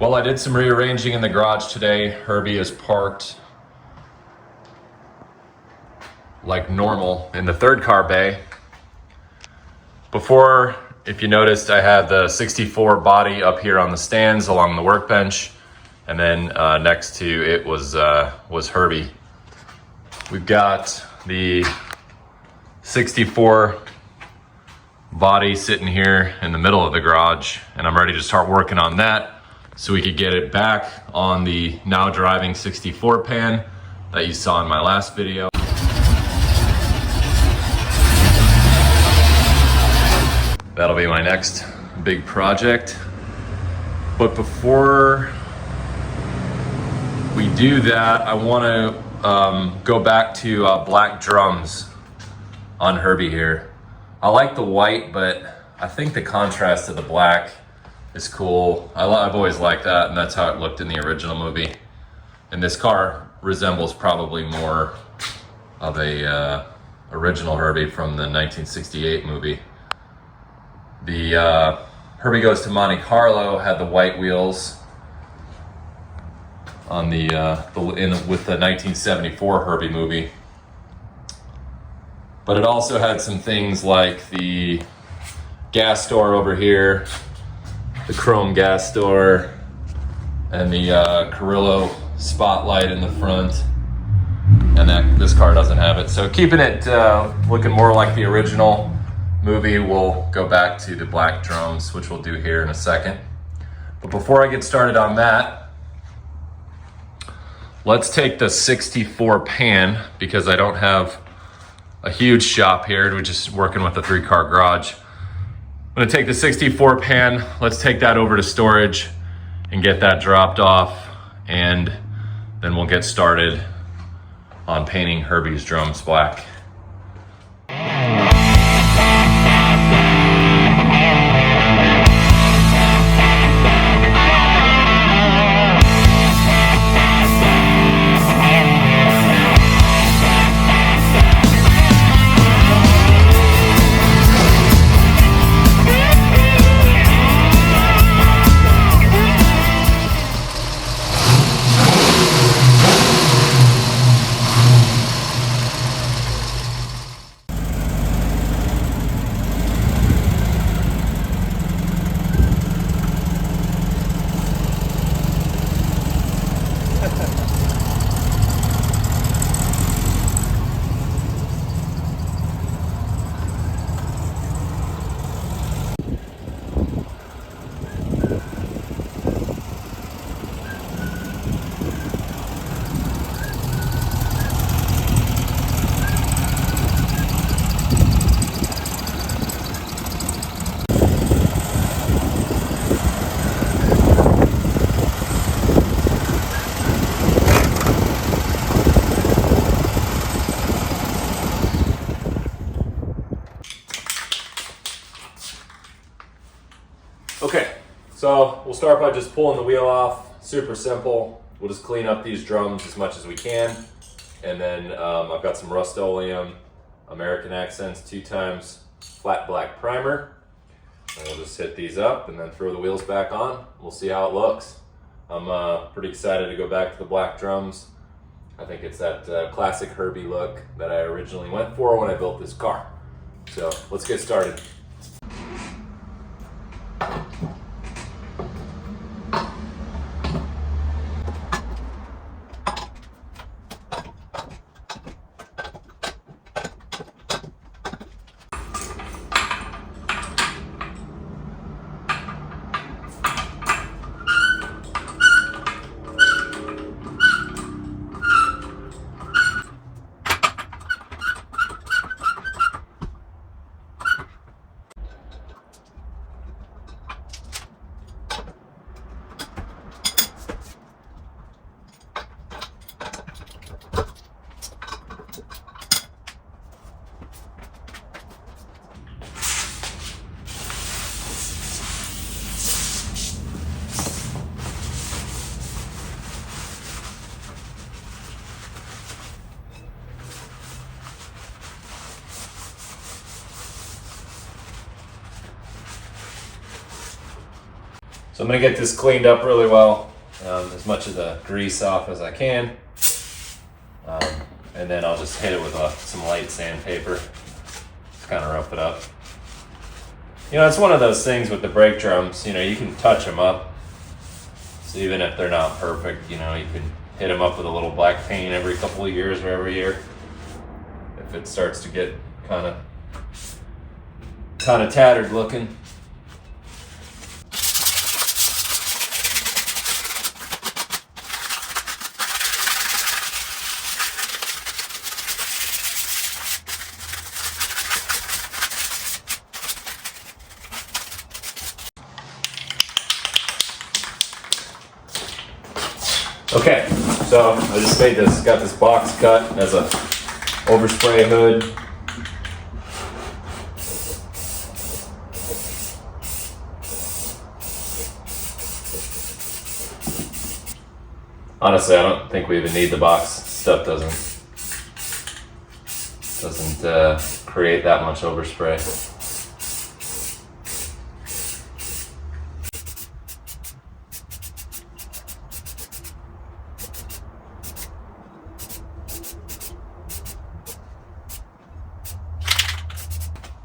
Well, I did some rearranging in the garage today. Herbie is parked like normal in the third car bay. Before, if you noticed, I had the 64 body up here on the stands along the workbench, and then next to it was Herbie. We've got the 64 body sitting here in the middle of the garage, and I'm ready to start working on that so we could get it back on the now driving 64 pan that you saw in my last video. That'll be my next big project. But before we do that, I want to go back to black drums on Herbie here. I like the white, but I think the contrast of the black is cool. I've always liked that, and that's how it looked in the original movie. And this car resembles probably more of a original Herbie from the 1968 movie. The Herbie Goes to Monte Carlo had the white wheels on with the 1974 Herbie movie. But it also had some things like the gas door over here, the chrome gas door, and the Carrillo spotlight in the front. And this car doesn't have it. So keeping it looking more like the original movie, we'll go back to the black drums, which we'll do here in a second. But before I get started on that, let's take the 64 pan, because I don't have a huge shop here. We're just working with a 3-car garage. I'm gonna take the 64 pan, let's take that over to storage and get that dropped off, and then we'll get started on painting Herbie's drums black. Okay, so we'll start by just pulling the wheel off. Super simple. We'll just clean up these drums as much as we can. And then I've got some Rust-Oleum American Accents 2x flat black primer. And we'll just hit these up and then throw the wheels back on. We'll see how it looks. I'm pretty excited to go back to the black drums. I think it's that classic Herbie look that I originally went for when I built this car. So let's get started. So I'm gonna get this cleaned up really well, as much of the grease off as I can. And then I'll just hit it with some light sandpaper, just kind of rough it up. You know, it's one of those things with the brake drums, you know, you can touch them up. So even if they're not perfect, you know, you can hit them up with a little black paint every couple of years or every year. If it starts to get kind of tattered looking. Okay, so I just got this box cut as a overspray hood. Honestly, I don't think we even need the box. Stuff doesn't create that much overspray.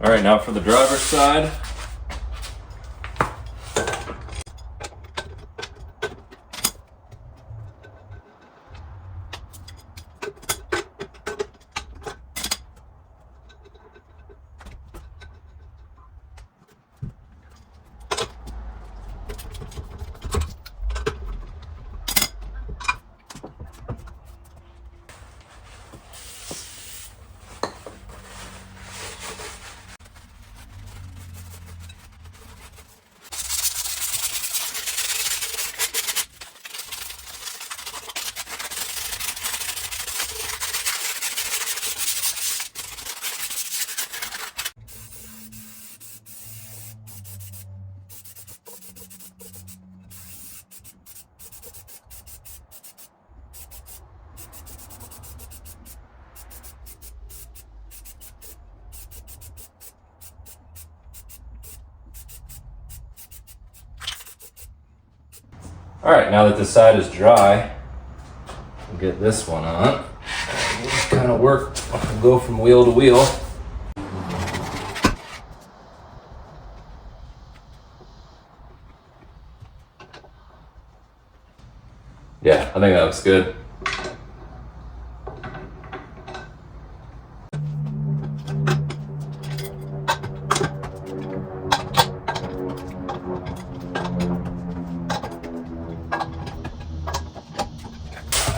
All right, now for the driver's side. All right, now that this side is dry, we'll get this one on. We'll just kind of work, go from wheel to wheel. Yeah, I think that looks good.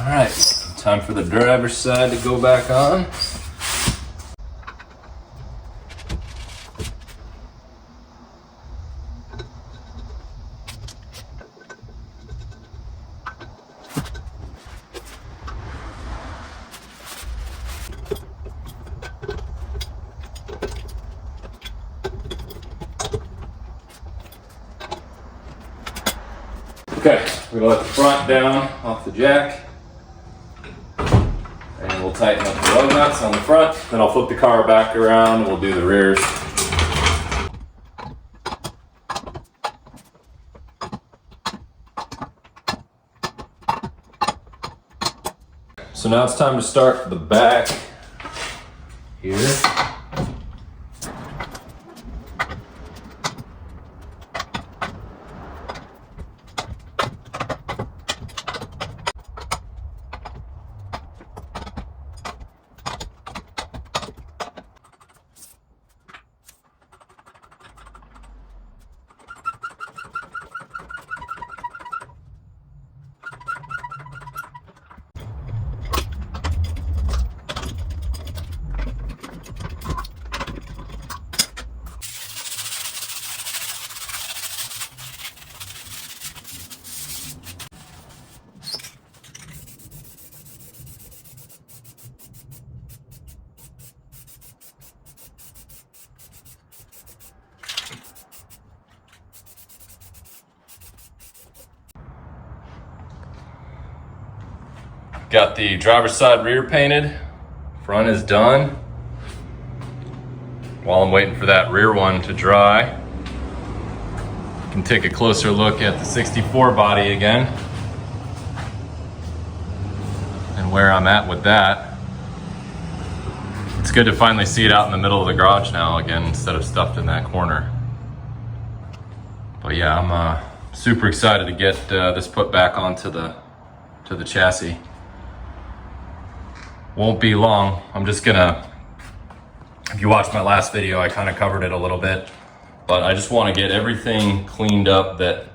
All right, time for the driver's side to go back on. Okay, we're gonna let the front down off the jack. And we'll tighten up the lug nuts on the front. Then I'll flip the car back around and we'll do the rears. So now it's time to start the back here. Got the driver's side rear painted. Front is done. While I'm waiting for that rear one to dry, can take a closer look at the 64 body again and where I'm at with that. It's good to finally see it out in the middle of the garage now again instead of stuffed in that corner. But yeah, I'm super excited to get this put back onto the chassis. Won't be long. I'm just gonna, if you watched my last video, I kind of covered it a little bit, but I just want to get everything cleaned up that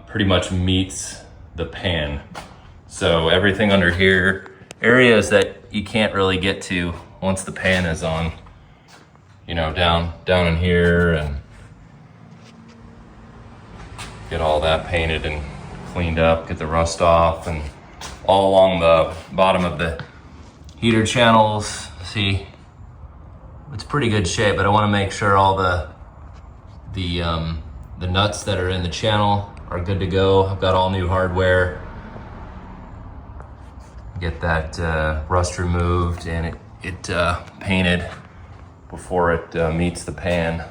pretty much meets the pan. So everything under here, areas that you can't really get to once the pan is on, you know, down in here, and get all that painted and cleaned up, get the rust off, and all along the bottom of the heater channels. See, it's pretty good shape, but I want to make sure all the nuts that are in the channel are good to go. I've got all new hardware. Get that rust removed and it painted before it meets the pan.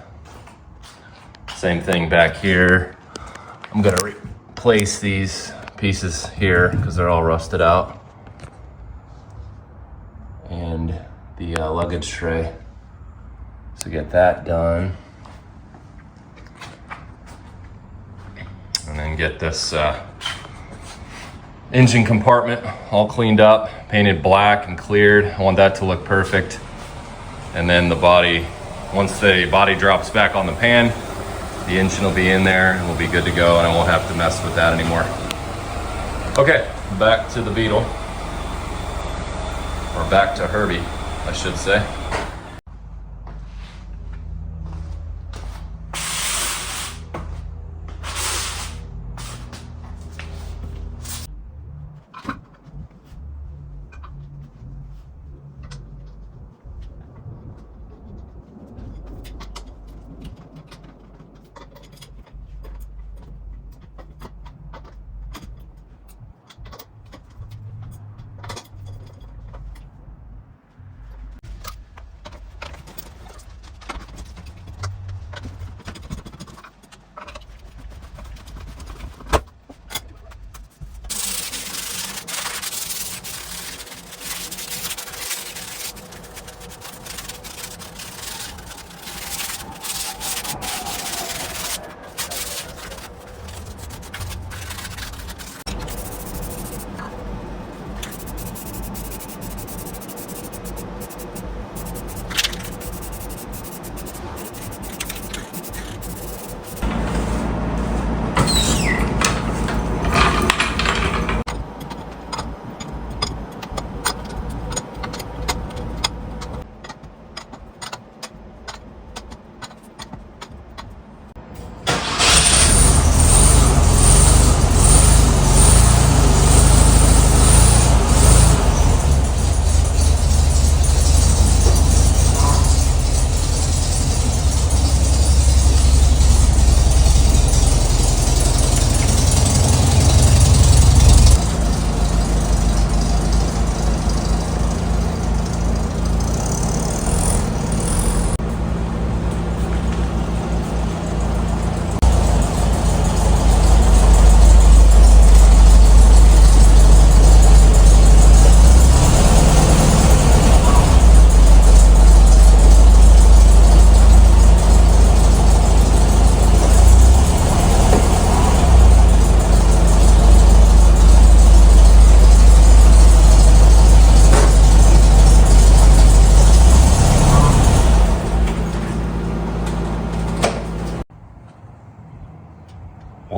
Same thing back here. I'm gonna replace these pieces here because they're all rusted out. And the luggage tray. So get that done. And then get this engine compartment all cleaned up, painted black and cleared. I want that to look perfect. And then the body, once the body drops back on the pan, the engine will be in there and we'll be good to go, and I won't have to mess with that anymore. Okay, back to the Beetle. Or back to Herbie, I should say.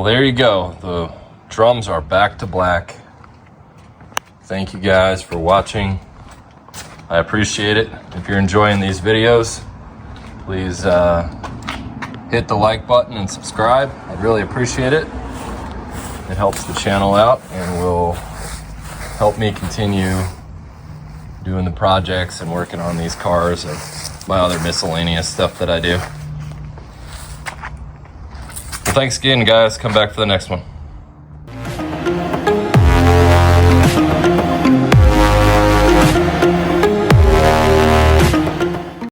Well, there you go. The drums are back to black. Thank you guys for watching. I appreciate it. If you're enjoying these videos, please hit the like button and subscribe. I'd really appreciate it. It helps the channel out and will help me continue doing the projects and working on these cars and my other miscellaneous stuff that I do. Well, thanks again, guys. Come back for the next one.